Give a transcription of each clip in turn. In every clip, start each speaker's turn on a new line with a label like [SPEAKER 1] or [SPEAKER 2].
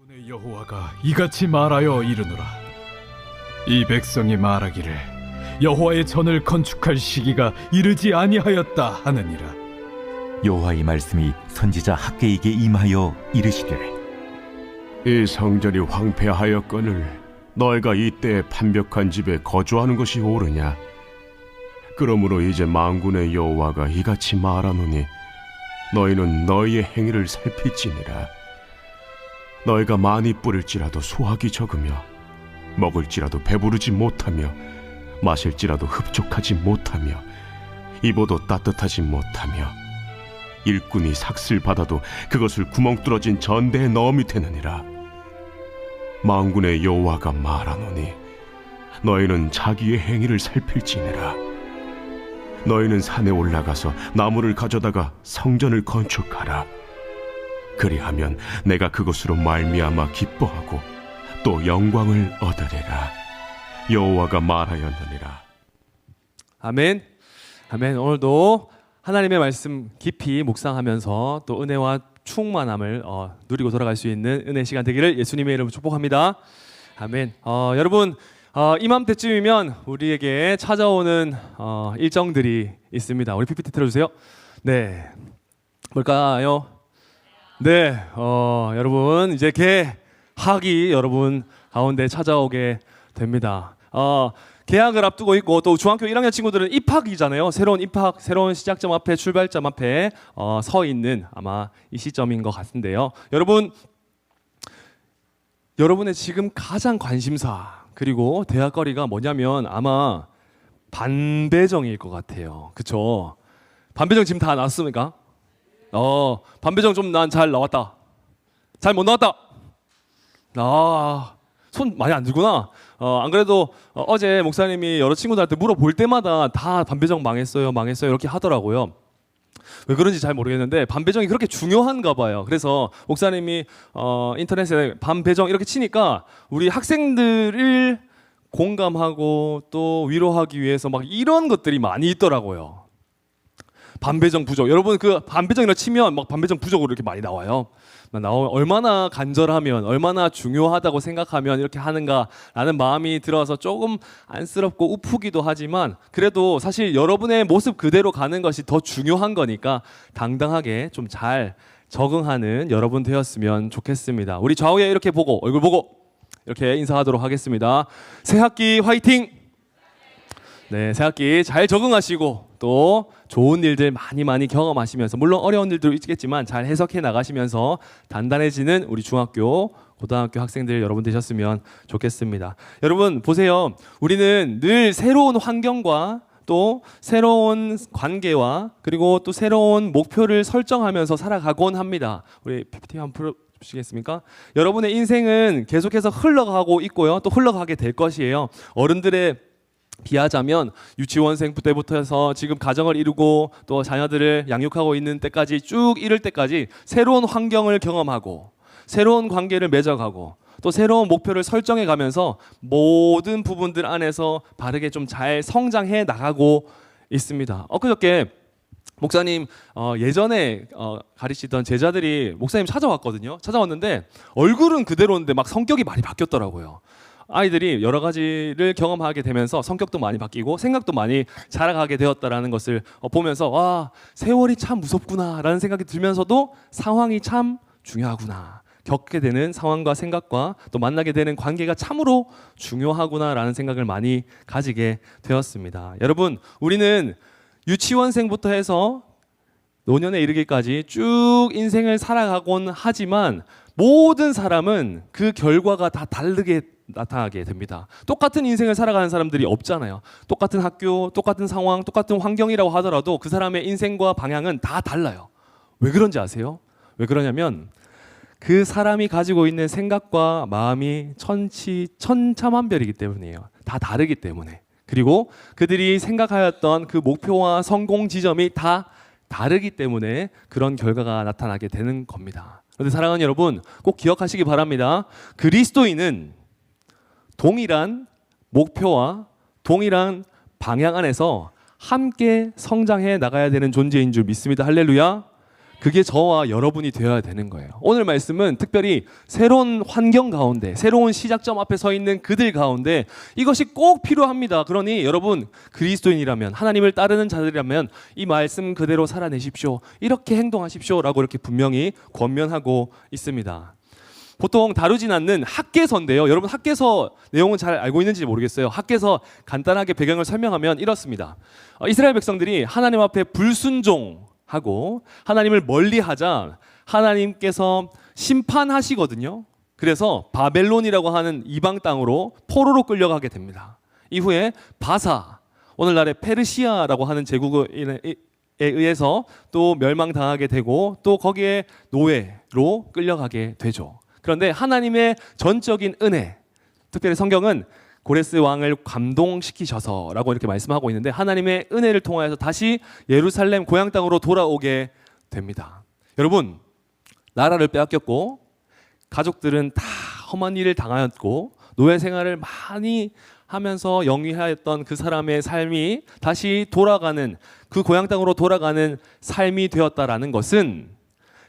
[SPEAKER 1] 만군의 여호와가 이같이 말하여 이르노라. 이 백성이 말하기를 여호와의 전을 건축할 시기가 이르지 아니하였다 하느니라.
[SPEAKER 2] 여호와의 말씀이 선지자 학개에게 임하여 이르시되,
[SPEAKER 3] 이 성전이 황폐하였거늘 너희가 이때 판벽한 집에 거주하는 것이 옳으냐? 그러므로 이제 만군의 여호와가 이같이 말하노니 너희는 너희의 행위를 살필지니라. 너희가 많이 뿌릴지라도 수확이 적으며 먹을지라도 배부르지 못하며 마실지라도 흡족하지 못하며 입어도 따뜻하지 못하며 일꾼이 삭슬 받아도 그것을 구멍 뚫어진 전대에 넣음이 되느니라. 만군의 여호와가 말하노니 너희는 자기의 행위를 살필지니라. 너희는 산에 올라가서 나무를 가져다가 성전을 건축하라. 그리하면 내가 그것으로 말미암아 기뻐하고 또 영광을 얻으리라. 여호와가 말하였느니라.
[SPEAKER 4] 아멘. 아멘. 오늘도 하나님의 말씀 깊이 묵상하면서 또 은혜와 충만함을 누리고 돌아갈 수 있는 은혜 시간 되기를 예수님의 이름으로 축복합니다. 아멘. 여러분, 이맘때쯤이면 우리에게 찾아오는 일정들이 있습니다. 우리 PPT 틀어주세요. 네, 뭘까요? 네, 여러분 이제 개학이 여러분 가운데 찾아오게 됩니다. 개학을 앞두고 있고 또 중학교 1학년 친구들은 입학이잖아요. 새로운 입학, 새로운 시작점 앞에, 출발점 앞에 서 있는 아마 이 시점인 것 같은데요. 여러분의 지금 가장 관심사 그리고 대학거리가 뭐냐면 아마 반배정일 것 같아요. 그쵸? 반배정 지금 다 나왔습니까? 반배정 좀 난 잘 나왔다. 잘 못 나왔다. 손 많이 안 들구나. 안 그래도 어제 목사님이 여러 친구들한테 물어볼 때마다 다 반배정 망했어요 이렇게 하더라고요. 왜 그런지 잘 모르겠는데 반배정이 그렇게 중요한가 봐요. 그래서 목사님이 인터넷에 반배정 이렇게 치니까 우리 학생들을 공감하고 또 위로하기 위해서 막 이런 것들이 많이 있더라고요. 반배정 부족. 여러분 그 반배정이라 치면 막 반배정 부족으로 이렇게 많이 나와요. 얼마나 간절하면 얼마나 중요하다고 생각하면 이렇게 하는가라는 마음이 들어서 조금 안쓰럽고 우프기도 하지만 그래도 사실 여러분의 모습 그대로 가는 것이 더 중요한 거니까 당당하게 좀 잘 적응하는 여러분 되었으면 좋겠습니다. 우리 좌우에 이렇게 보고 얼굴 보고 이렇게 인사하도록 하겠습니다. 새학기 화이팅! 네, 새학기 잘 적응하시고 또 좋은 일들 많이 경험하시면서 물론 어려운 일도 있겠지만 잘 해석해 나가시면서 단단해지는 우리 중학교, 고등학교 학생들 여러분 되셨으면 좋겠습니다. 여러분 보세요. 우리는 늘 새로운 환경과 또 새로운 관계와 그리고 또 새로운 목표를 설정하면서 살아가곤 합니다. 우리 PPT 한번 풀어주시겠습니까? 여러분의 인생은 계속해서 흘러가고 있고요. 또 흘러가게 될 것이에요. 어른들의 비하자면 유치원생 때부터 해서 지금 가정을 이루고 또 자녀들을 양육하고 있는 때까지 쭉 이룰 때까지 새로운 환경을 경험하고 새로운 관계를 맺어가고 또 새로운 목표를 설정해 가면서 모든 부분들 안에서 바르게 좀 잘 성장해 나가고 있습니다. 엊그저께 목사님 예전에 가르치던 제자들이 목사님 찾아왔거든요. 찾아왔는데 얼굴은 그대로인데 막 성격이 많이 바뀌었더라고요. 아이들이 여러 가지를 경험하게 되면서 성격도 많이 바뀌고 생각도 많이 자라가게 되었다라는 것을 보면서 와, 세월이 참 무섭구나라는 생각이 들면서도 상황이 참 중요하구나. 겪게 되는 상황과 생각과 또 만나게 되는 관계가 참으로 중요하구나라는 생각을 많이 가지게 되었습니다. 여러분, 우리는 유치원생부터 해서 노년에 이르기까지 쭉 인생을 살아가곤 하지만 모든 사람은 그 결과가 다 다르게 나타나게 됩니다. 똑같은 인생을 살아가는 사람들이 없잖아요. 똑같은 학교, 똑같은 상황, 똑같은 환경이라고 하더라도 그 사람의 인생과 방향은 다 달라요. 왜 그런지 아세요? 왜 그러냐면 그 사람이 가지고 있는 생각과 마음이 천차만별이기 때문이에요. 다 다르기 때문에. 그리고 그들이 생각하였던 그 목표와 성공 지점이 다 다르기 때문에 그런 결과가 나타나게 되는 겁니다. 그런데 사랑하는 여러분, 꼭 기억하시기 바랍니다. 그리스도인은 동일한 목표와 동일한 방향 안에서 함께 성장해 나가야 되는 존재인 줄 믿습니다. 할렐루야. 그게 저와 여러분이 되어야 되는 거예요. 오늘 말씀은 특별히 새로운 환경 가운데, 새로운 시작점 앞에 서 있는 그들 가운데 이것이 꼭 필요합니다. 그러니 여러분 그리스도인이라면, 하나님을 따르는 자들이라면 이 말씀 그대로 살아내십시오. 이렇게 행동하십시오라고 이렇게 분명히 권면하고 있습니다. 보통 다루진 않는 학개서인데요. 여러분 학개서 내용은 잘 알고 있는지 모르겠어요. 학개서 간단하게 배경을 설명하면 이렇습니다. 이스라엘 백성들이 하나님 앞에 불순종하고 하나님을 멀리하자 하나님께서 심판하시거든요. 그래서 바벨론이라고 하는 이방 땅으로 포로로 끌려가게 됩니다. 이후에 바사, 오늘날의 페르시아라고 하는 제국에 의해서 또 멸망당하게 되고 또 거기에 노예로 끌려가게 되죠. 그런데 하나님의 전적인 은혜, 특별히 성경은 고레스 왕을 감동시키셔서라고 이렇게 말씀하고 있는데 하나님의 은혜를 통하여서 다시 예루살렘 고향 땅으로 돌아오게 됩니다. 여러분, 나라를 빼앗겼고 가족들은 다 험한 일을 당하였고 노예 생활을 많이 하면서 영위하였던 그 사람의 삶이 다시 돌아가는, 그 고향 땅으로 돌아가는 삶이 되었다라는 것은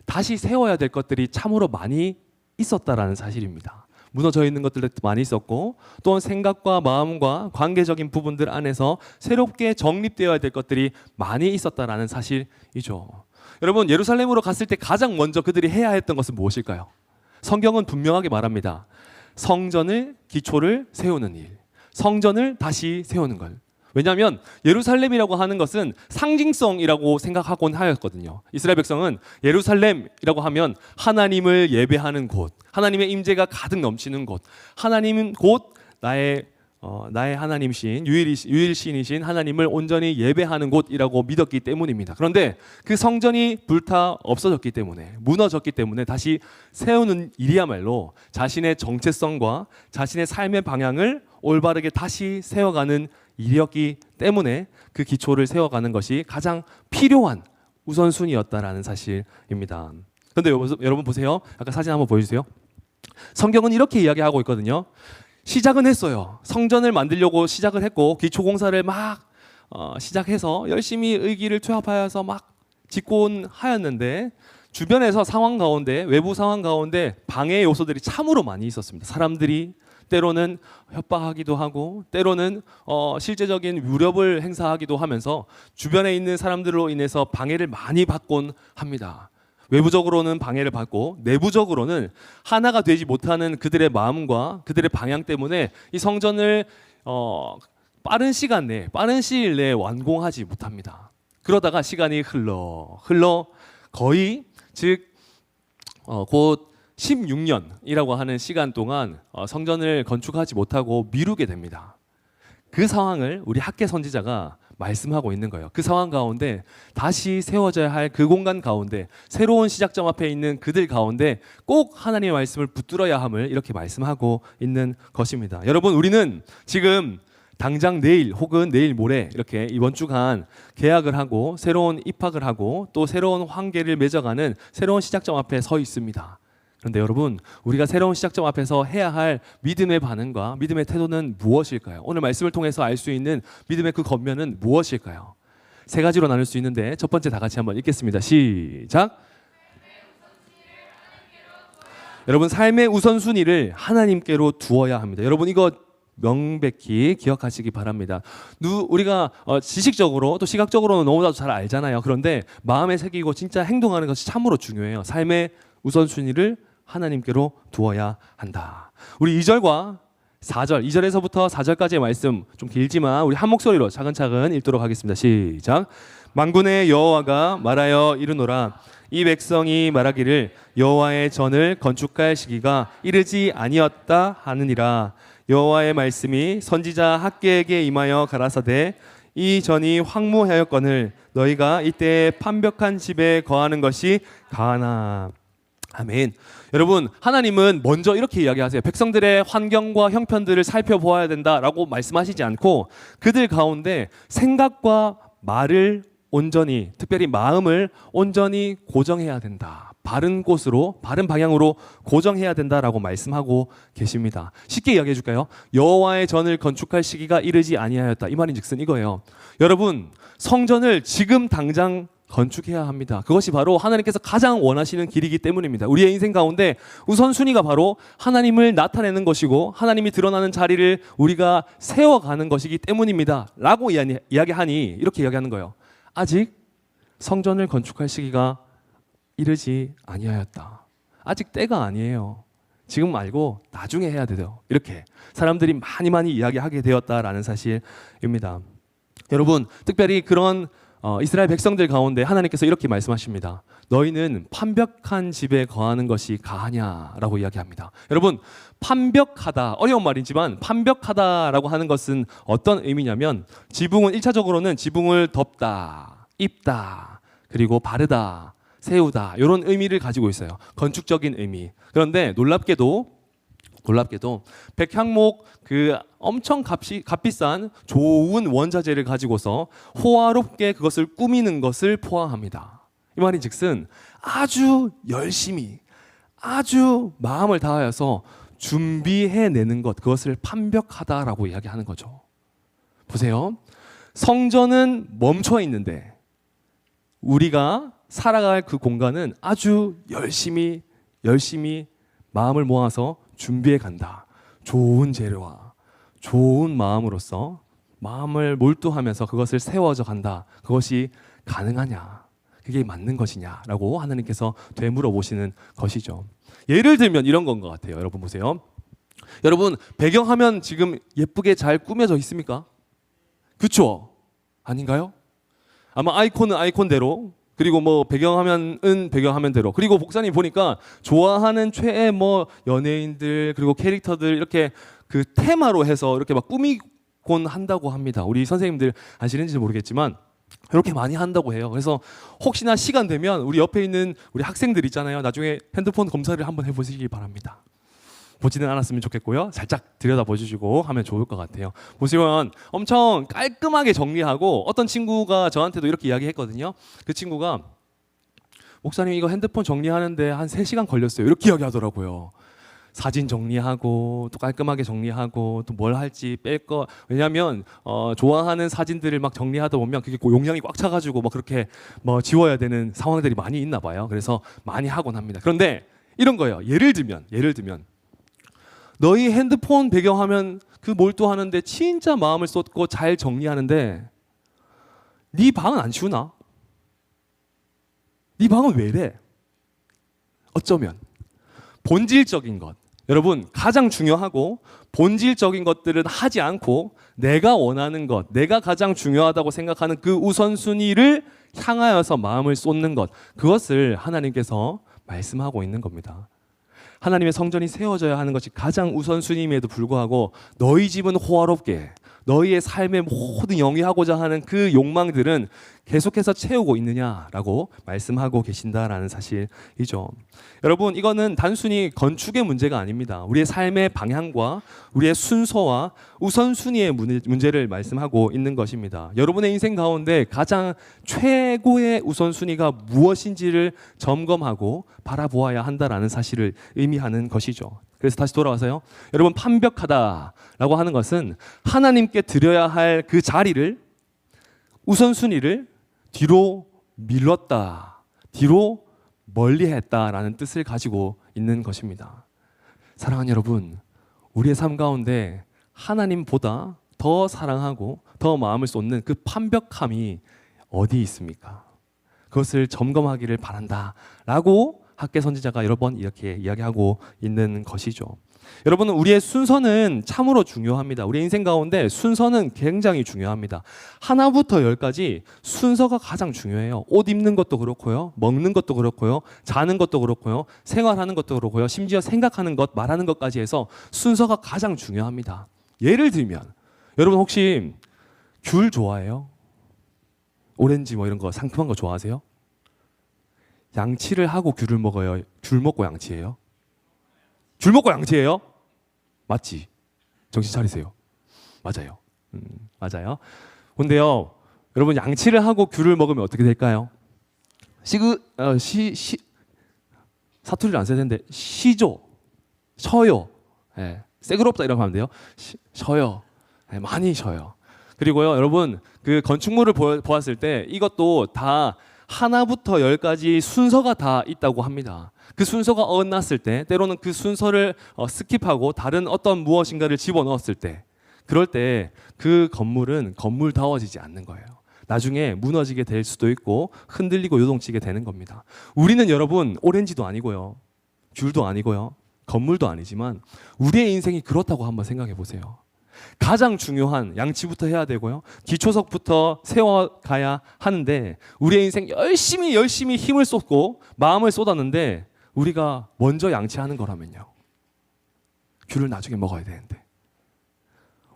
[SPEAKER 4] 다시 세워야 될 것들이 참으로 많이 있었다라는 사실입니다. 무너져 있는 것들도 많이 있었고 또한 생각과 마음과 관계적인 부분들 안에서 새롭게 정립되어야 될 것들이 많이 있었다라는 사실이죠. 여러분, 예루살렘으로 갔을 때 가장 먼저 그들이 해야 했던 것은 무엇일까요? 성경은 분명하게 말합니다. 성전을, 기초를 세우는 일, 성전을 다시 세우는 것. 왜냐하면 예루살렘이라고 하는 것은 상징성이라고 생각하곤 하였거든요. 이스라엘 백성은 예루살렘이라고 하면 하나님을 예배하는 곳, 하나님의 임재가 가득 넘치는 곳, 하나님은 곧 나의 하나님신, 유일신이신 하나님을 온전히 예배하는 곳이라고 믿었기 때문입니다. 그런데 그 성전이 불타 없어졌기 때문에, 무너졌기 때문에 다시 세우는 일이야말로 자신의 정체성과 자신의 삶의 방향을 올바르게 다시 세워가는 일이었기 때문에 그 기초를 세워가는 것이 가장 필요한 우선순위였다라는 사실입니다. 그런데 여러분 보세요. 아까 사진 한번 보여주세요. 성경은 이렇게 이야기하고 있거든요. 시작은 했어요. 성전을 만들려고 시작을 했고 기초 공사를 막 시작해서 열심히 의기를 투합하여서 막 짓곤 하였는데 주변에서 상황 가운데, 외부 상황 가운데 방해 요소들이 참으로 많이 있었습니다. 사람들이 때로는 협박하기도 하고 때로는 실제적인 위협을 행사하기도 하면서 주변에 있는 사람들로 인해서 방해를 많이 받곤 합니다. 외부적으로는 방해를 받고 내부적으로는 하나가 되지 못하는 그들의 마음과 그들의 방향 때문에 이 성전을 빠른 시간 내에, 빠른 시일 내에 완공하지 못합니다. 그러다가 시간이 흘러 거의 곧 16년이라고 하는 시간 동안 성전을 건축하지 못하고 미루게 됩니다. 그 상황을 우리 학개 선지자가 말씀하고 있는 거예요. 그 상황 가운데 다시 세워져야 할 그 공간 가운데 새로운 시작점 앞에 있는 그들 가운데 꼭 하나님의 말씀을 붙들어야 함을 이렇게 말씀하고 있는 것입니다. 여러분, 우리는 지금 당장 내일 혹은 내일 모레 이렇게 이번 주간 계약을 하고 새로운 입학을 하고 또 새로운 관계를 맺어가는 새로운 시작점 앞에 서 있습니다. 그런데 여러분, 우리가 새로운 시작점 앞에서 해야 할 믿음의 반응과 믿음의 태도는 무엇일까요? 오늘 말씀을 통해서 알 수 있는 믿음의 그 겉면은 무엇일까요? 세 가지로 나눌 수 있는데 첫 번째 다 같이 한번 읽겠습니다. 시작. 여러분, 삶의 우선순위를 하나님께로 두어야 합니다. 여러분, 이거 명백히 기억하시기 바랍니다. 우리가 지식적으로 또 시각적으로는 너무나도 잘 알잖아요. 그런데 마음에 새기고 진짜 행동하는 것이 참으로 중요해요. 삶의 우선순위를 하나님께로 두어야 한다. 우리 2절과 4절, 2절에서부터 4절까지의 말씀 좀 길지만 우리 한 목소리로 차근차근 읽도록 하겠습니다. 시작. 만군의 여호와가 말하여 이르노라. 이 백성이 말하기를 여호와의 전을 건축할 시기가 이르지 아니었다 하느니라. 여호와의 말씀이 선지자 학개에게 임하여 가라사대 이 전이 황무하였거늘 너희가 이때 판벽한 집에 거하는 것이 가하나. 아멘. 여러분, 하나님은 먼저 이렇게 이야기하세요. 백성들의 환경과 형편들을 살펴보아야 된다라고 말씀하시지 않고 그들 가운데 생각과 말을 온전히, 특별히 마음을 온전히 고정해야 된다. 바른 곳으로, 바른 방향으로 고정해야 된다라고 말씀하고 계십니다. 쉽게 이야기해 줄까요? 여호와의 전을 건축할 시기가 이르지 아니하였다. 이 말인즉슨 이거예요. 여러분, 성전을 지금 당장 건축해야 합니다. 그것이 바로 하나님께서 가장 원하시는 길이기 때문입니다. 우리의 인생 가운데 우선순위가 바로 하나님을 나타내는 것이고 하나님이 드러나는 자리를 우리가 세워가는 것이기 때문입니다. 라고 이야기하니 이렇게 이야기하는 거예요. 아직 성전을 건축할 시기가 이르지 아니하였다. 아직 때가 아니에요. 지금 말고 나중에 해야 돼요. 이렇게 사람들이 많이 이야기하게 되었다라는 사실입니다. 여러분, 특별히 그런 이스라엘 백성들 가운데 하나님께서 이렇게 말씀하십니다. 너희는 판벽한 집에 거하는 것이 가하냐라고 이야기합니다. 여러분, 판벽하다, 어려운 말이지만 판벽하다라고 하는 것은 어떤 의미냐면 지붕은 1차적으로는 지붕을 덮다, 입다, 그리고 바르다, 세우다 이런 의미를 가지고 있어요. 건축적인 의미. 그런데 놀랍게도 백향목 그 엄청 값비싼 좋은 원자재를 가지고서 호화롭게 그것을 꾸미는 것을 포함합니다. 이 말인즉슨 아주 열심히 아주 마음을 다하여서 준비해내는 것, 그것을 판벽하다라고 이야기하는 거죠. 보세요. 성전은 멈춰 있는데 우리가 살아갈 그 공간은 아주 열심히 마음을 모아서 준비해 간다. 좋은 재료와 좋은 마음으로서 마음을 몰두하면서 그것을 세워져 간다. 그것이 가능하냐? 그게 맞는 것이냐라고 하나님께서 되물어 보시는 것이죠. 예를 들면 이런 건 것 같아요. 여러분 보세요. 여러분 배경화면 지금 예쁘게 잘 꾸며져 있습니까? 그렇죠? 아닌가요? 아마 아이콘은 아이콘대로, 그리고 뭐 배경화면은 배경화면대로, 그리고 목사님 보니까 좋아하는 최애 뭐 연예인들 그리고 캐릭터들 이렇게 그 테마로 해서 이렇게 막 꾸미곤 한다고 합니다. 우리 선생님들 아시는지 모르겠지만 이렇게 많이 한다고 해요. 그래서 혹시나 시간 되면 우리 옆에 있는 우리 학생들 있잖아요. 나중에 핸드폰 검사를 한번 해보시기 바랍니다. 보지는 않았으면 좋겠고요. 살짝 들여다보시고 하면 좋을 것 같아요. 보시면 엄청 깔끔하게 정리하고, 어떤 친구가 저한테도 이렇게 이야기했거든요. 그 친구가 목사님 이거 핸드폰 정리하는데 한 3시간 걸렸어요. 이렇게 이야기하더라고요. 사진 정리하고 또 깔끔하게 정리하고 또 뭘 할지 뺄 거, 왜냐하면 좋아하는 사진들을 막 정리하다 보면 그게 용량이 꽉 차가지고 뭐 그렇게 뭐 지워야 되는 상황들이 많이 있나 봐요. 그래서 많이 하곤 합니다. 그런데 이런 거예요. 예를 들면 너희 핸드폰 배경화면 그 몰두하는데 진짜 마음을 쏟고 잘 정리하는데 네 방은 안 치우나? 네 방은 왜 이래? 어쩌면 본질적인 것, 여러분 가장 중요하고 본질적인 것들은 하지 않고 내가 원하는 것, 내가 가장 중요하다고 생각하는 그 우선순위를 향하여서 마음을 쏟는 것, 그것을 하나님께서 말씀하고 있는 겁니다. 하나님의 성전이 세워져야 하는 것이 가장 우선순위임에도 불구하고 너희 집은 호화롭게 너희의 삶에 모든 영위하고자 하는 그 욕망들은 계속해서 채우고 있느냐라고 말씀하고 계신다라는 사실이죠. 여러분, 이거는 단순히 건축의 문제가 아닙니다. 우리의 삶의 방향과 우리의 순서와 우선순위의 문제를 말씀하고 있는 것입니다. 여러분의 인생 가운데 가장 최고의 우선순위가 무엇인지를 점검하고 바라보아야 한다라는 사실을 의미하는 것이죠. 그래서 다시 돌아와서요. 여러분, 판벽하다라고 하는 것은 하나님께 드려야 할 그 자리를, 우선순위를 뒤로 밀었다, 뒤로 멀리했다라는 뜻을 가지고 있는 것입니다. 사랑하는 여러분, 우리의 삶 가운데 하나님보다 더 사랑하고 더 마음을 쏟는 그 판벽함이 어디 있습니까? 그것을 점검하기를 바란다라고 학계 선지자가 여러 번 이렇게 이야기하고 있는 것이죠. 여러분, 우리의 순서는 참으로 중요합니다. 우리 인생 가운데 순서는 굉장히 중요합니다. 하나부터 10까지 순서가 가장 중요해요. 옷 입는 것도 그렇고요, 먹는 것도 그렇고요, 자는 것도 그렇고요, 생활하는 것도 그렇고요, 심지어 생각하는 것, 말하는 것까지 해서 순서가 가장 중요합니다. 예를 들면 여러분 혹시 귤 좋아해요? 오렌지 뭐 이런 거 상큼한 거 좋아하세요? 양치를 하고 귤을 먹어요? 귤 먹고 양치해요? 귤 먹고 양치해요? 맞지? 정신 차리세요. 맞아요. 맞아요. 근데요, 여러분 양치를 하고 귤을 먹으면 어떻게 될까요? 사투리를 안 써야 되는데 쉬죠, 쉬어요. 예, 새그럽다 이라고 하면 돼요. 쉬어요. 예, 많이 쉬어요. 그리고요, 여러분 그 건축물을 보았을 때 이것도 다 하나부터 열까지 순서가 다 있다고 합니다. 그 순서가 어긋났을 때, 때로는 그 순서를 스킵하고 다른 어떤 무엇인가를 집어넣었을 때, 그럴 때 그 건물은 건물다워지지 않는 거예요. 나중에 무너지게 될 수도 있고 흔들리고 요동치게 되는 겁니다. 우리는 여러분 오렌지도 아니고요, 귤도 아니고요, 건물도 아니지만 우리의 인생이 그렇다고 한번 생각해 보세요. 가장 중요한 양치부터 해야 되고요, 기초석부터 세워가야 하는데 우리의 인생 열심히 힘을 쏟고 마음을 쏟았는데 우리가 먼저 양치하는 거라면요, 귤을 나중에 먹어야 되는데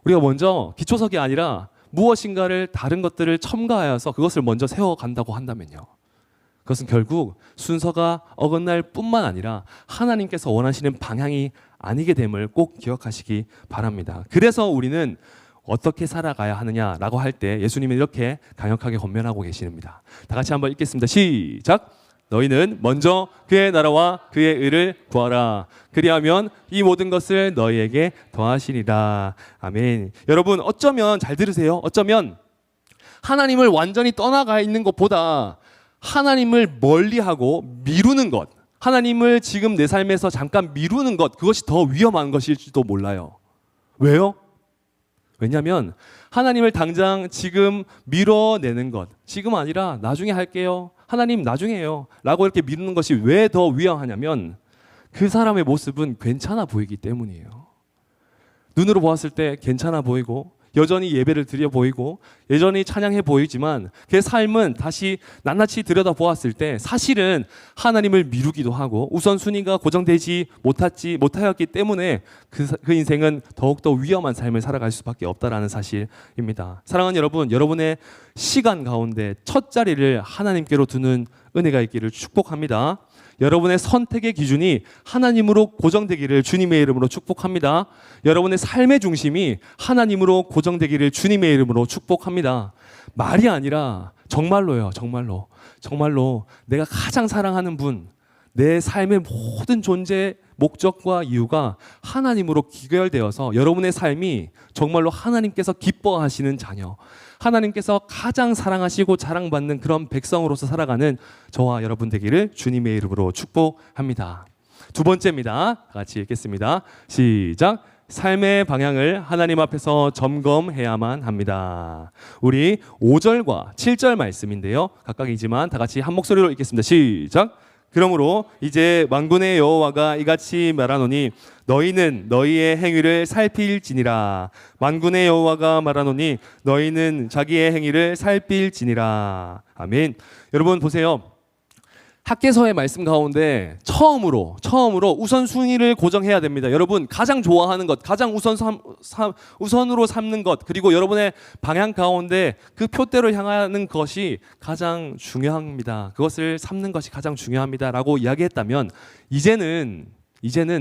[SPEAKER 4] 우리가 먼저 기초석이 아니라 무엇인가를 다른 것들을 첨가하여서 그것을 먼저 세워간다고 한다면요, 그것은 결국 순서가 어긋날 뿐만 아니라 하나님께서 원하시는 방향이 아니게 됨을 꼭 기억하시기 바랍니다. 그래서 우리는 어떻게 살아가야 하느냐라고 할 때 예수님은 이렇게 강력하게 권면하고 계십니다. 다 같이 한번 읽겠습니다. 시작. 너희는 먼저 그의 나라와 그의 의를 구하라. 그리하면 이 모든 것을 너희에게 더하시리라. 아멘. 여러분, 어쩌면 잘 들으세요. 어쩌면 하나님을 완전히 떠나가 있는 것보다 하나님을 멀리하고 미루는 것, 하나님을 지금 내 삶에서 잠깐 미루는 것, 그것이 더 위험한 것일지도 몰라요. 왜요? 왜냐하면 하나님을 당장 지금 밀어내는 것, 지금 아니라 나중에 할게요, 하나님 나중에요 라고 이렇게 미루는 것이 왜 더 위험하냐면 그 사람의 모습은 괜찮아 보이기 때문이에요. 눈으로 보았을 때 괜찮아 보이고 여전히 예배를 드려 보이고 여전히 찬양해 보이지만 그의 삶은 다시 낱낱이 들여다보았을 때 사실은 하나님을 미루기도 하고 우선순위가 고정되지 못하였기 때문에 그 인생은 더욱더 위험한 삶을 살아갈 수밖에 없다라는 사실입니다. 사랑하는 여러분, 여러분의 시간 가운데 첫 자리를 하나님께로 두는 은혜가 있기를 축복합니다. 여러분의 선택의 기준이 하나님으로 고정되기를 주님의 이름으로 축복합니다. 여러분의 삶의 중심이 하나님으로 고정되기를 주님의 이름으로 축복합니다. 말이 아니라 정말로요, 정말로 내가 가장 사랑하는 분, 내 삶의 모든 존재의 목적과 이유가 하나님으로 귀결되어서 여러분의 삶이 정말로 하나님께서 기뻐하시는 자녀, 하나님께서 가장 사랑하시고 자랑받는 그런 백성으로서 살아가는 저와 여러분 되기를 주님의 이름으로 축복합니다. 두 번째입니다. 같이 읽겠습니다. 시작. 삶의 방향을 하나님 앞에서 점검해야만 합니다. 우리 5절과 7절 말씀인데요, 각각이지만 다 같이 한 목소리로 읽겠습니다. 시작. 그러므로 이제 만군의 여호와가 이같이 말하노니 너희는 너희의 행위를 살필지니라. 만군의 여호와가 말하노니 너희는 자기의 행위를 살필지니라. 아멘. 여러분 보세요. 학개서의 말씀 가운데 처음으로 우선순위를 고정해야 됩니다. 여러분 가장 좋아하는 것, 가장 우선으로 삼는 것, 그리고 여러분의 방향 가운데 그 표대로 향하는 것이 가장 중요합니다. 그것을 삼는 것이 가장 중요합니다 라고 이야기했다면 이제는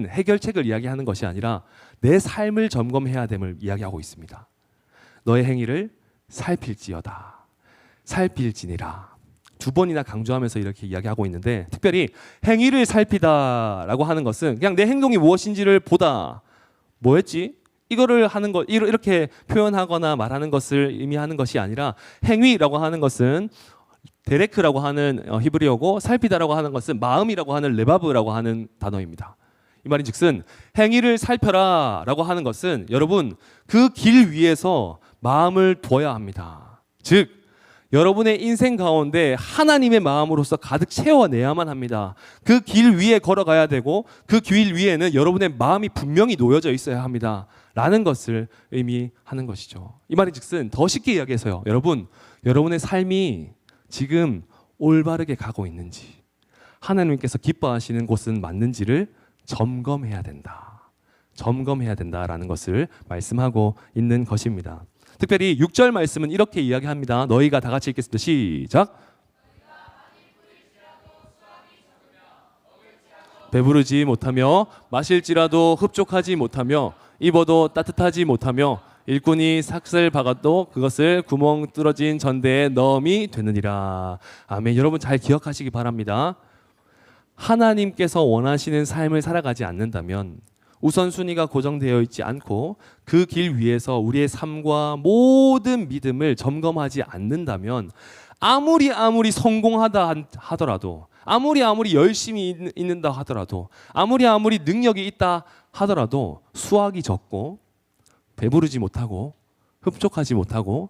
[SPEAKER 4] 해결책을 이야기하는 것이 아니라 내 삶을 점검해야 됨을 이야기하고 있습니다. 너의 행위를 살필지어다. 살필지니라. 두 번이나 강조하면서 이렇게 이야기하고 있는데, 특별히 행위를 살피다라고 하는 것은 그냥 내 행동이 무엇인지를 보다, 뭐였지? 이거를 하는 것, 이렇게 표현하거나 말하는 것을 의미하는 것이 아니라 행위라고 하는 것은 데레크라고 하는 히브리어고 살피다라고 하는 것은 마음이라고 하는 레바브라고 하는 단어입니다. 이 말인즉슨 행위를 살펴라라고 하는 것은 여러분 그 길 위에서 마음을 두어야 합니다. 즉 여러분의 인생 가운데 하나님의 마음으로서 가득 채워내야만 합니다. 그 길 위에 걸어가야 되고 그 길 위에는 여러분의 마음이 분명히 놓여져 있어야 합니다 라는 것을 의미하는 것이죠. 이 말인즉슨 더 쉽게 이야기해서요, 여러분의 삶이 지금 올바르게 가고 있는지, 하나님께서 기뻐하시는 곳은 맞는지를 점검해야 된다라는 것을 말씀하고 있는 것입니다. 특별히 6절 말씀은 이렇게 이야기합니다. 너희가 다 같이 읽겠습니다. 시작. 배부르지 못하며 마실지라도 흡족하지 못하며 입어도 따뜻하지 못하며 일꾼이 삭슬 박아도 그것을 구멍 뚫어진 전대에 넣음이 되느니라. 아멘. 여러분 잘 기억하시기 바랍니다. 하나님께서 원하시는 삶을 살아가지 않는다면, 우선순위가 고정되어 있지 않고 그 길 위에서 우리의 삶과 모든 믿음을 점검하지 않는다면 아무리 성공하다 하더라도, 아무리 열심히 있는다 하더라도, 아무리 능력이 있다 하더라도 수확이 적고 배부르지 못하고 흡족하지 못하고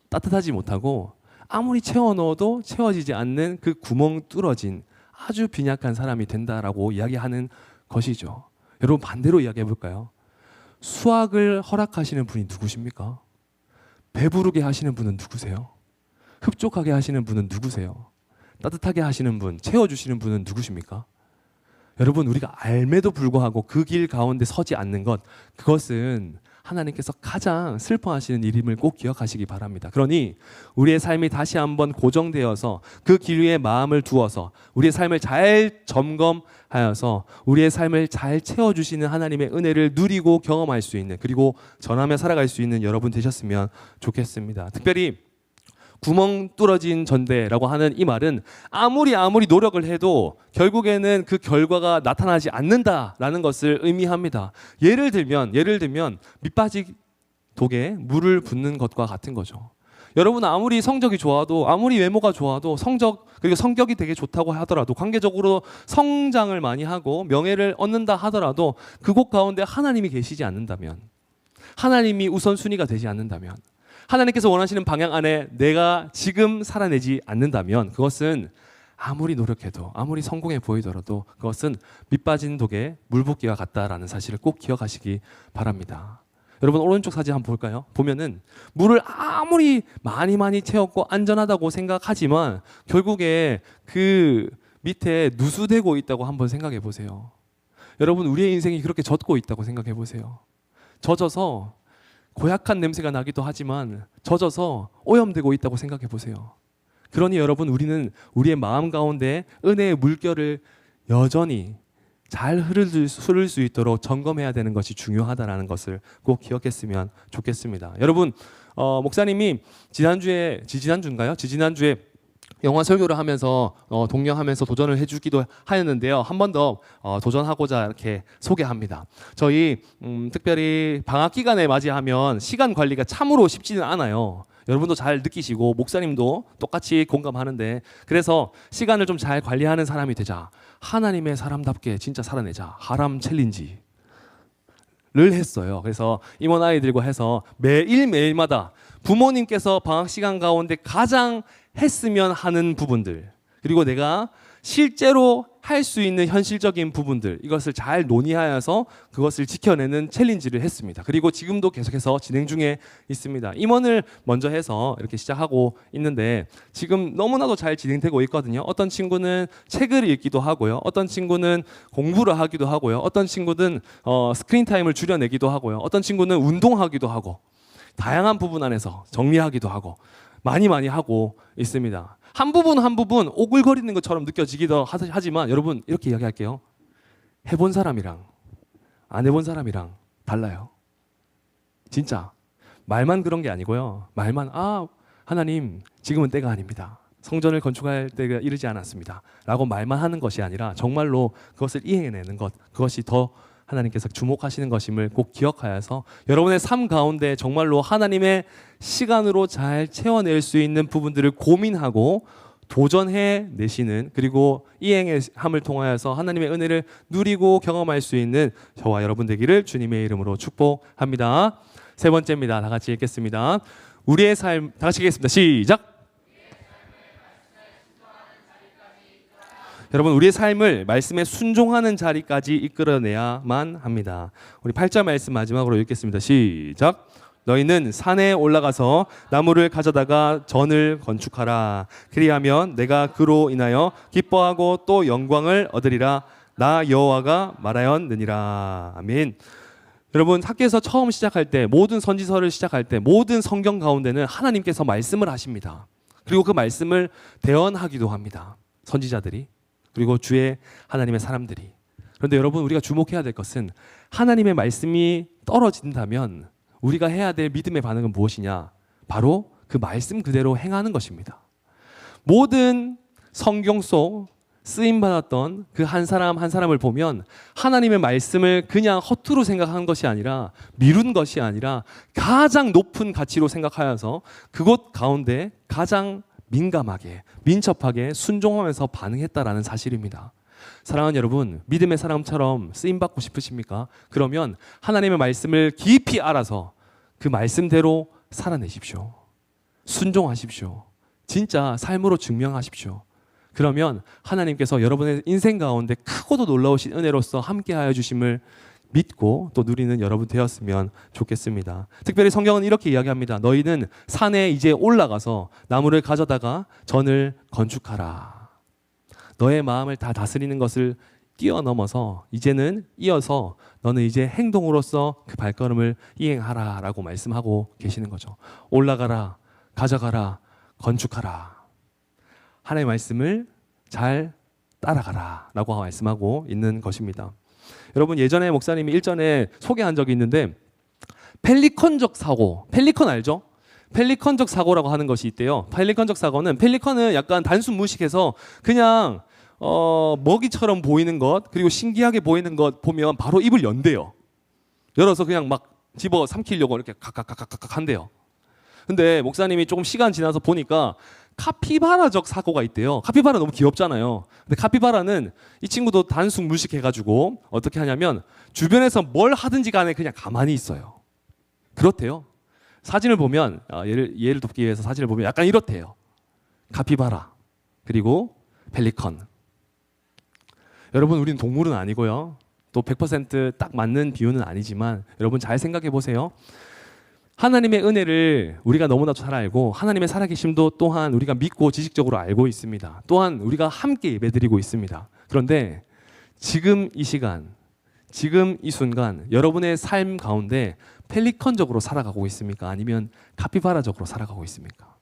[SPEAKER 4] 따뜻하지 못하고 아무리 채워 넣어도 채워지지 않는 그 구멍 뚫어진 아주 빈약한 사람이 된다라고 이야기하는 것이죠. 여러분 반대로 이야기해 볼까요? 수확을 허락하시는 분이 누구십니까? 배부르게 하시는 분은 누구세요? 흡족하게 하시는 분은 누구세요? 따뜻하게 하시는 분, 채워주시는 분은 누구십니까? 여러분 우리가 알매도 불구하고 그 길 가운데 서지 않는 것, 그것은 하나님께서 가장 슬퍼하시는 일임을 꼭 기억하시기 바랍니다. 그러니 우리의 삶이 다시 한번 고정되어서 그 길 위에 마음을 두어서 우리의 삶을 잘 점검하여서 우리의 삶을 잘 채워주시는 하나님의 은혜를 누리고 경험할 수 있는, 그리고 전하며 살아갈 수 있는 여러분 되셨으면 좋겠습니다. 특별히 구멍 뚫어진 전대라고 하는 이 말은 아무리 노력을 해도 결국에는 그 결과가 나타나지 않는다라는 것을 의미합니다. 예를 들면 밑바지 독에 물을 붓는 것과 같은 거죠. 여러분 아무리 성적이 좋아도, 아무리 외모가 좋아도, 그리고 성격이 되게 좋다고 하더라도, 관계적으로 성장을 많이 하고 명예를 얻는다 하더라도 그곳 가운데 하나님이 계시지 않는다면, 하나님이 우선순위가 되지 않는다면, 하나님께서 원하시는 방향 안에 내가 지금 살아내지 않는다면 그것은 아무리 노력해도, 아무리 성공해 보이더라도 그것은 밑빠진 독에 물 붓기와 같다라는 사실을 꼭 기억하시기 바랍니다. 여러분 오른쪽 사진 한번 볼까요? 보면은 물을 아무리 많이 채웠고 안전하다고 생각하지만 결국에 그 밑에 누수되고 있다고 한번 생각해 보세요. 여러분 우리의 인생이 그렇게 젖고 있다고 생각해 보세요. 젖어서 고약한 냄새가 나기도 하지만 젖어서 오염되고 있다고 생각해 보세요. 그러니 여러분 우리는 우리의 마음 가운데 은혜의 물결을 여전히 잘 흐를 수 있도록 점검해야 되는 것이 중요하다는 것을 꼭 기억했으면 좋겠습니다. 여러분 목사님이 지지난주에 영화 설교를 하면서 독려하면서 도전을 해주기도 하였는데요. 한 번 더 도전하고자 이렇게 소개합니다. 저희 특별히 방학 기간에 맞이하면 시간 관리가 참으로 쉽지는 않아요. 여러분도 잘 느끼시고 목사님도 똑같이 공감하는데, 그래서 시간을 좀 잘 관리하는 사람이 되자, 하나님의 사람답게 진짜 살아내자, 하람 챌린지를 했어요. 그래서 임원 아이들과 해서 매일마다 부모님께서 방학 시간 가운데 가장 했으면 하는 부분들, 그리고 내가 실제로 할 수 있는 현실적인 부분들, 이것을 잘 논의하여서 그것을 지켜내는 챌린지를 했습니다. 그리고 지금도 계속해서 진행 중에 있습니다. 임원을 먼저 해서 이렇게 시작하고 있는데 지금 너무나도 잘 진행되고 있거든요. 어떤 친구는 책을 읽기도 하고요, 어떤 친구는 공부를 하기도 하고요, 어떤 친구는 스크린 타임을 줄여내기도 하고요, 어떤 친구는 운동하기도 하고, 다양한 부분 안에서 정리하기도 하고 많이 하고 있습니다. 한 부분 오글거리는 것처럼 느껴지기도 하지만 여러분 이렇게 이야기할게요. 해본 사람이랑 안 해본 사람이랑 달라요. 진짜 말만 그런 게 아니고요. 말만 하나님 지금은 때가 아닙니다, 성전을 건축할 때가 이르지 않았습니다 라고 말만 하는 것이 아니라 정말로 그것을 이행해내는 것, 그것이 더 하나님께서 주목하시는 것임을 꼭 기억하여서 여러분의 삶 가운데 정말로 하나님의 시간으로 잘 채워낼 수 있는 부분들을 고민하고 도전해 내시는, 그리고 이행함을 통하여서 하나님의 은혜를 누리고 경험할 수 있는 저와 여러분 되기를 주님의 이름으로 축복합니다. 세 번째입니다. 다 같이 읽겠습니다. 우리의 삶, 다 같이 읽겠습니다. 시작. 여러분 우리의 삶을 말씀에 순종하는 자리까지 이끌어내야만 합니다. 우리 8절 말씀 마지막으로 읽겠습니다. 시작. 너희는 산에 올라가서 나무를 가져다가 전을 건축하라. 그리하면 내가 그로 인하여 기뻐하고 또 영광을 얻으리라. 나 여호와가 말하였느니라. 아멘. 여러분 학교에서 처음 시작할 때, 모든 선지서를 시작할 때, 모든 성경 가운데는 하나님께서 말씀을 하십니다. 그리고 그 말씀을 대언하기도 합니다. 선지자들이, 그리고 주의 하나님의 사람들이. 그런데 여러분 우리가 주목해야 될 것은 하나님의 말씀이 떨어진다면 우리가 해야 될 믿음의 반응은 무엇이냐? 바로 그 말씀 그대로 행하는 것입니다. 모든 성경 속 쓰임받았던 그 한 사람 한 사람을 보면 하나님의 말씀을 그냥 허투루 생각한 것이 아니라, 미룬 것이 아니라 가장 높은 가치로 생각하여서 그곳 가운데 가장 민감하게, 민첩하게 순종하면서 반응했다라는 사실입니다. 사랑하는 여러분, 믿음의 사람처럼 쓰임받고 싶으십니까? 그러면 하나님의 말씀을 깊이 알아서 그 말씀대로 살아내십시오. 순종하십시오. 진짜 삶으로 증명하십시오. 그러면 하나님께서 여러분의 인생 가운데 크고도 놀라우신 은혜로서 함께하여 주심을 믿고 또 누리는 여러분 되었으면 좋겠습니다. 특별히 성경은 이렇게 이야기합니다. 너희는 산에 이제 올라가서 나무를 가져다가 전을 건축하라. 너의 마음을 다 다스리는 것을 뛰어넘어서 이제는 이어서 너는 이제 행동으로서 그 발걸음을 이행하라 라고 말씀하고 계시는 거죠. 올라가라, 가져가라, 건축하라. 하나님의 말씀을 잘 따라가라 라고 말씀하고 있는 것입니다. 여러분, 예전에 목사님이 일전에 소개한 적이 있는데 펠리컨적 사고, 펠리컨 알죠? 펠리컨적 사고라고 하는 것이 있대요. 펠리컨적 사고는, 펠리컨은 약간 단순 무식해서 그냥 먹이처럼 보이는 것, 그리고 신기하게 보이는 것 보면 바로 입을 연대요. 열어서 그냥 막 집어 삼키려고 이렇게 각각각각각 한대요. 근데 목사님이 조금 시간 지나서 보니까 카피바라적 사고가 있대요. 카피바라 너무 귀엽잖아요. 근데 카피바라는 이 친구도 단순 무식해가지고 어떻게 하냐면 주변에서 뭘 하든지 간에 그냥 가만히 있어요. 그렇대요. 사진을 보면 예를 돕기 위해서 사진을 보면 약간 이렇대요. 카피바라 그리고 펠리컨. 여러분, 우리는 동물은 아니고요. 또 100% 딱 맞는 비유는 아니지만 여러분 잘 생각해 보세요. 하나님의 은혜를 우리가 너무나도 잘 알고 하나님의 살아계심도 또한 우리가 믿고 지식적으로 알고 있습니다. 또한 우리가 함께 예배드리고 있습니다. 그런데 지금 이 시간, 지금 이 순간 여러분의 삶 가운데 펠리컨적으로 살아가고 있습니까? 아니면 카피바라적으로 살아가고 있습니까?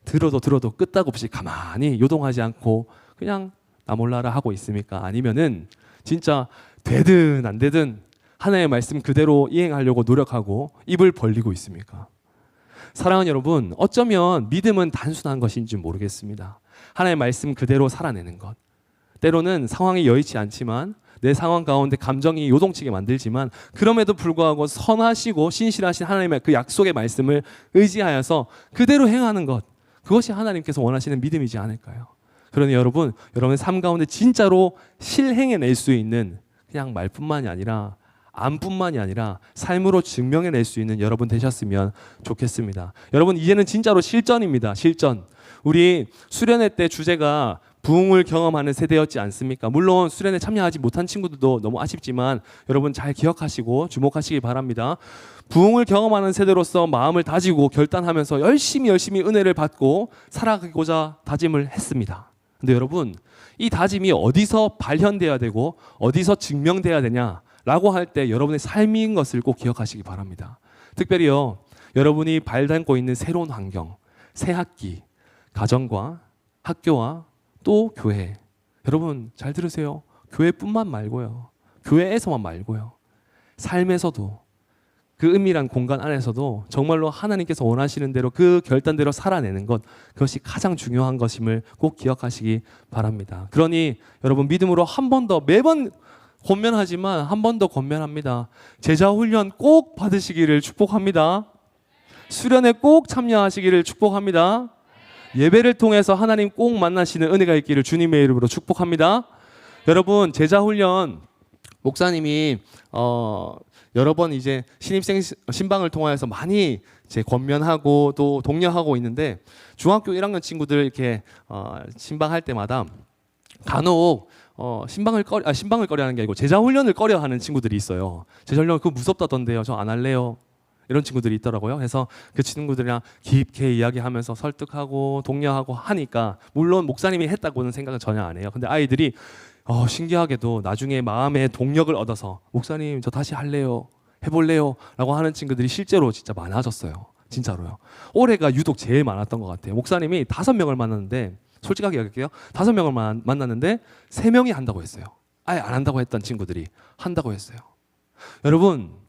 [SPEAKER 4] 들어도 끄떡없이 가만히 요동하지 않고 그냥 나 몰라라 하고 있습니까? 아니면은 진짜 되든 안 되든 하나님의 말씀 그대로 이행하려고 노력하고 입을 벌리고 있습니까? 사랑하는 여러분, 어쩌면 믿음은 단순한 것인지 모르겠습니다. 하나님의 말씀 그대로 살아내는 것. 때로는 상황이 여의치 않지만 내 상황 가운데 감정이 요동치게 만들지만 그럼에도 불구하고 선하시고 신실하신 하나님의 그 약속의 말씀을 의지하여서 그대로 행하는 것. 그것이 하나님께서 원하시는 믿음이지 않을까요? 그러니 여러분, 여러분의 삶 가운데 진짜로 실행해낼 수 있는 그냥 말뿐만이 아니라 암뿐만이 아니라 삶으로 증명해낼 수 있는 여러분 되셨으면 좋겠습니다. 여러분, 이제는 진짜로 실전입니다. 실전. 우리 수련회 때 주제가 부흥을 경험하는 세대였지 않습니까? 물론 수련회 참여하지 못한 친구들도 너무 아쉽지만 여러분 잘 기억하시고 주목하시기 바랍니다. 부흥을 경험하는 세대로서 마음을 다지고 결단하면서 열심히 은혜를 받고 살아가고자 다짐을 했습니다. 근데 여러분, 이 다짐이 어디서 발현돼야 되고 어디서 증명돼야 되냐 라고 할 때 여러분의 삶인 것을 꼭 기억하시기 바랍니다. 특별히요, 여러분이 발담고 있는 새로운 환경, 새 학기, 가정과 학교와 또 교회. 여러분 잘 들으세요. 교회뿐만 말고요. 교회에서만 말고요. 삶에서도 그 은밀한 공간 안에서도 정말로 하나님께서 원하시는 대로 그 결단대로 살아내는 것, 그것이 가장 중요한 것임을 꼭 기억하시기 바랍니다. 그러니 여러분, 믿음으로 한 번 더, 매번 권면하지만 한 번 더 권면합니다. 제자 훈련 꼭 받으시기를 축복합니다. 수련회 꼭 참여하시기를 축복합니다. 예배를 통해서 하나님 꼭 만나시는 은혜가 있기를 주님의 이름으로 축복합니다. 여러분, 제자 훈련 목사님이 여러 번 이제 신입생 신방을 통하여서 많이 이제 권면하고 또 독려하고 있는데, 중학교 1학년 친구들 이렇게 신방할 때마다 간혹 신방을 꺼려하는 게 아니고 제자 훈련을 꺼려하는 친구들이 있어요. 제자 훈련 그거 무섭다던데요. 저 안 할래요. 이런 친구들이 있더라고요. 그래서 그 친구들이랑 깊게 이야기하면서 설득하고 독려하고 하니까, 물론 목사님이 했다고는 생각은 전혀 안 해요. 근데 아이들이 신기하게도 나중에 마음의 동력을 얻어서 목사님 저 다시 할래요, 해볼래요 라고 하는 친구들이 실제로 진짜 많아졌어요. 진짜로요. 올해가 유독 제일 많았던 것 같아요. 목사님이 5명을 만났는데, 솔직하게 얘기할게요. 5명을 만났는데 3명이 한다고 했어요. 아예 안 한다고 했던 친구들이 한다고 했어요. 여러분,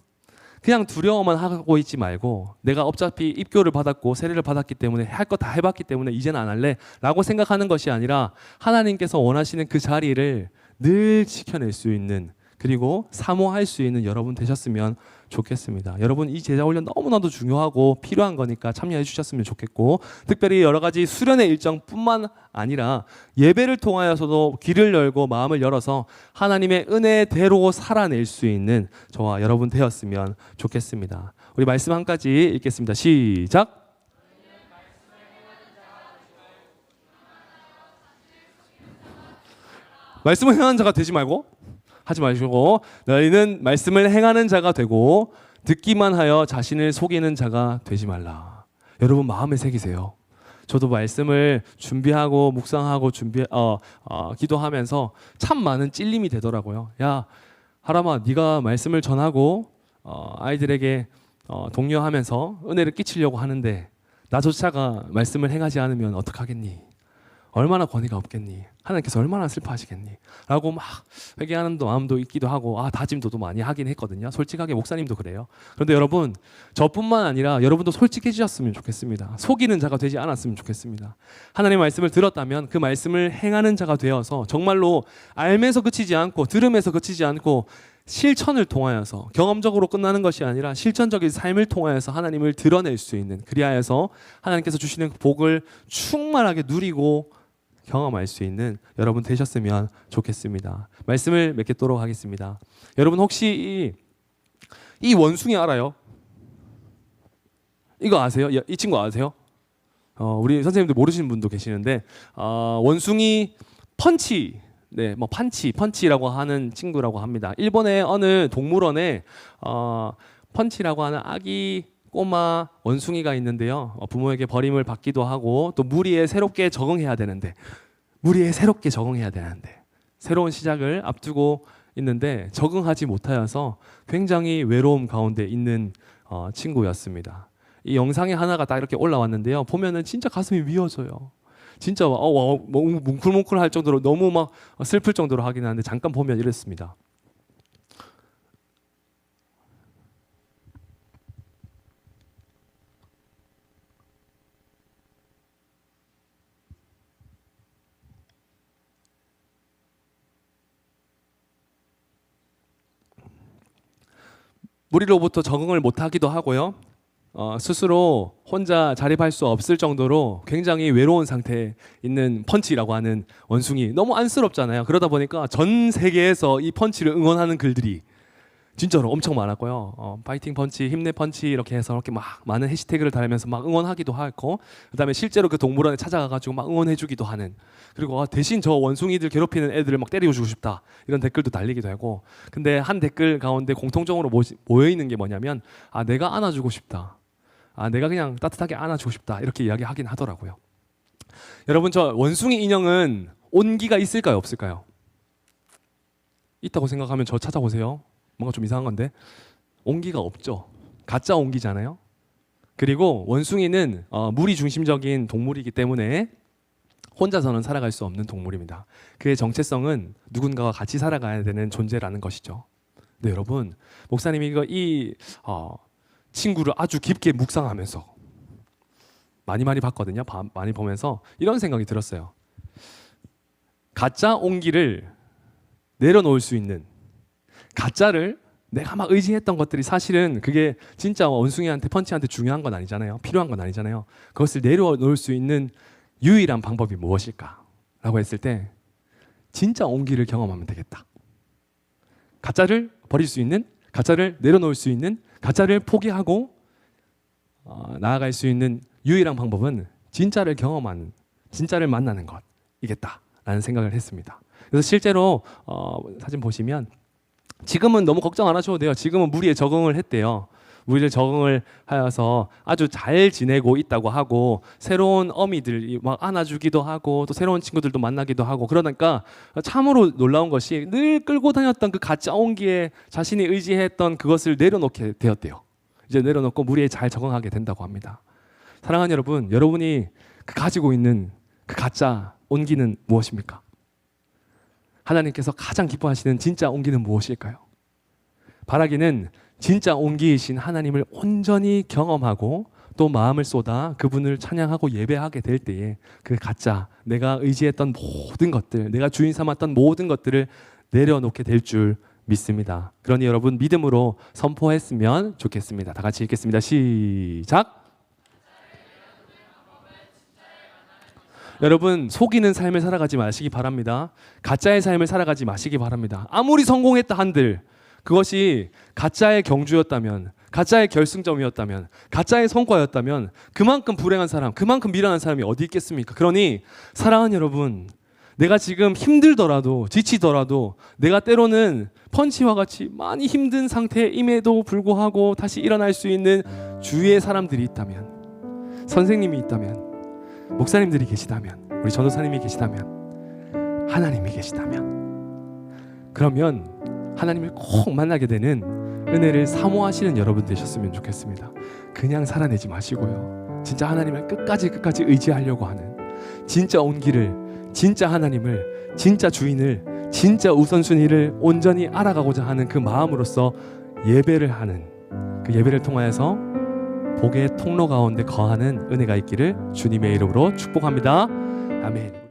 [SPEAKER 4] 그냥 두려워만 하고 있지 말고, 내가 어차피 입교를 받았고 세례를 받았기 때문에 할 거 다 해봤기 때문에 이제는 안 할래 라고 생각하는 것이 아니라, 하나님께서 원하시는 그 자리를 늘 지켜낼 수 있는 그리고 사모할 수 있는 여러분 되셨으면 좋겠습니다. 여러분 이 제자 훈련 너무나도 중요하고 필요한 거니까 참여해 주셨으면 좋겠고, 특별히 여러 가지 수련의 일정뿐만 아니라 예배를 통하여서도 귀를 열고 마음을 열어서 하나님의 은혜대로 살아낼 수 있는 저와 여러분 되었으면 좋겠습니다. 우리 말씀 한 가지 읽겠습니다. 시작. 말씀을 행하는 자가 되지 말고 하지 마시고 너희는 말씀을 행하는 자가 되고 듣기만 하여 자신을 속이는 자가 되지 말라. 여러분 마음에 새기세요. 저도 말씀을 준비하고 묵상하고 기도하면서 참 많은 찔림이 되더라고요. 야 하람아, 네가 말씀을 전하고 아이들에게 독려하면서 은혜를 끼치려고 하는데 나조차가 말씀을 행하지 않으면 어떡하겠니? 얼마나 권위가 없겠니? 하나님께서 얼마나 슬퍼하시겠니? 라고 막 회개하는 마음도 있기도 하고 다짐도 많이 하긴 했거든요. 솔직하게 목사님도 그래요. 그런데 여러분 저뿐만 아니라 여러분도 솔직해지셨으면 좋겠습니다. 속이는 자가 되지 않았으면 좋겠습니다. 하나님의 말씀을 들었다면 그 말씀을 행하는 자가 되어서 정말로 알면서 그치지 않고 들으면서 그치지 않고 실천을 통하여서 경험적으로 끝나는 것이 아니라 실천적인 삶을 통하여서 하나님을 드러낼 수 있는, 그리하여서 하나님께서 주시는 복을 충만하게 누리고 경험할 수 있는 여러분 되셨으면 좋겠습니다. 말씀을 맺겠도록 하겠습니다. 여러분 혹시 이 원숭이 알아요? 이거 아세요? 이 친구 아세요? 우리 선생님들 모르시는 분도 계시는데 원숭이 펀치, 뭐 펀치라고 하는 친구라고 합니다. 일본의 어느 동물원에 펀치라고 하는 아기 꼬마 원숭이가 있는데요. 부모에게 버림을 받기도 하고 또 무리에 새롭게 적응해야 되는데 새로운 시작을 앞두고 있는데 적응하지 못하여서 굉장히 외로움 가운데 있는 친구였습니다. 이 영상에 하나가 딱 이렇게 올라왔는데요. 보면은 진짜 가슴이 미어져요. 진짜 뭉클뭉클할 정도로 너무 막 슬플 정도로 하긴 하는데 잠깐 보면 이랬습니다. 무리로부터 적응을 못하기도 하고요. 스스로 혼자 자립할 수 없을 정도로 굉장히 외로운 상태에 있는 펀치라고 하는 원숭이, 너무 안쓰럽잖아요. 그러다 보니까 전 세계에서 이 펀치를 응원하는 글들이 진짜로 엄청 많았고요. 파이팅 펀치, 힘내 펀치 이렇게 해서 이렇게 막 많은 해시태그를 달면서 막 응원하기도 하고, 그다음에 실제로 그 동물원에 찾아가가지고 막 응원해주기도 하는, 그리고 대신 저 원숭이들 괴롭히는 애들을 막 때려주고 싶다 이런 댓글도 달리기도 하고. 근데 한 댓글 가운데 공통적으로 모여 있는 게 뭐냐면 내가 안아주고 싶다, 내가 그냥 따뜻하게 안아주고 싶다 이렇게 이야기하긴 하더라고요. 여러분 저 원숭이 인형은 온기가 있을까요, 없을까요? 있다고 생각하면 저 찾아보세요. 뭔가 좀 이상한 건데 온기가 없죠. 가짜 온기잖아요. 그리고 원숭이는 무리 중심적인 동물이기 때문에 혼자서는 살아갈 수 없는 동물입니다. 그의 정체성은 누군가와 같이 살아가야 되는 존재라는 것이죠. 네, 여러분 목사님이 이 친구를 아주 깊게 묵상하면서 많이 봤거든요. 많이 보면서 이런 생각이 들었어요. 가짜 온기를 내려놓을 수 있는, 가짜를 내가 막 의지했던 것들이 사실은 그게 진짜 원숭이한테 펀치한테 중요한 건 아니잖아요. 필요한 건 아니잖아요. 그것을 내려놓을 수 있는 유일한 방법이 무엇일까? 라고 했을 때 진짜 온기를 경험하면 되겠다. 가짜를 버릴 수 있는, 가짜를 내려놓을 수 있는, 가짜를 포기하고 나아갈 수 있는 유일한 방법은 진짜를 경험하는, 진짜를 만나는 것이겠다라는 생각을 했습니다. 그래서 실제로 사진 보시면 지금은 너무 걱정 안 하셔도 돼요. 지금은 무리에 적응을 했대요. 무리에 적응을 하여서 아주 잘 지내고 있다고 하고, 새로운 어미들이 막 안아주기도 하고 또 새로운 친구들도 만나기도 하고, 그러니까 참으로 놀라운 것이 늘 끌고 다녔던 그 가짜 온기에 자신이 의지했던 그것을 내려놓게 되었대요. 이제 내려놓고 무리에 잘 적응하게 된다고 합니다. 사랑하는 여러분, 여러분이 가지고 있는 그 가짜 온기는 무엇입니까? 하나님께서 가장 기뻐하시는 진짜 온기는 무엇일까요? 바라기는 진짜 온기이신 하나님을 온전히 경험하고 또 마음을 쏟아 그분을 찬양하고 예배하게 될 때에 그 가짜, 내가 의지했던 모든 것들, 내가 주인 삼았던 모든 것들을 내려놓게 될 줄 믿습니다. 그러니 여러분 믿음으로 선포했으면 좋겠습니다. 다 같이 읽겠습니다. 시작. 여러분 속이는 삶을 살아가지 마시기 바랍니다. 가짜의 삶을 살아가지 마시기 바랍니다. 아무리 성공했다 한들 그것이 가짜의 경주였다면, 가짜의 결승점이었다면, 가짜의 성과였다면 그만큼 불행한 사람, 그만큼 미련한 사람이 어디 있겠습니까? 그러니 사랑하는 여러분, 내가 지금 힘들더라도 지치더라도 내가 때로는 펀치와 같이 많이 힘든 상태임에도 불구하고 다시 일어날 수 있는 주위의 사람들이 있다면, 선생님이 있다면, 목사님들이 계시다면, 우리 전도사님이 계시다면, 하나님이 계시다면, 그러면 하나님을 꼭 만나게 되는 은혜를 사모하시는 여러분 되셨으면 좋겠습니다. 그냥 살아내지 마시고요, 진짜 하나님을 끝까지 의지하려고 하는, 진짜 온기를, 진짜 하나님을, 진짜 주인을, 진짜 우선순위를 온전히 알아가고자 하는 그 마음으로서 예배를 하는, 그 예배를 통하여서 복의 통로 가운데 거하는 은혜가 있기를 주님의 이름으로 축복합니다. 아멘.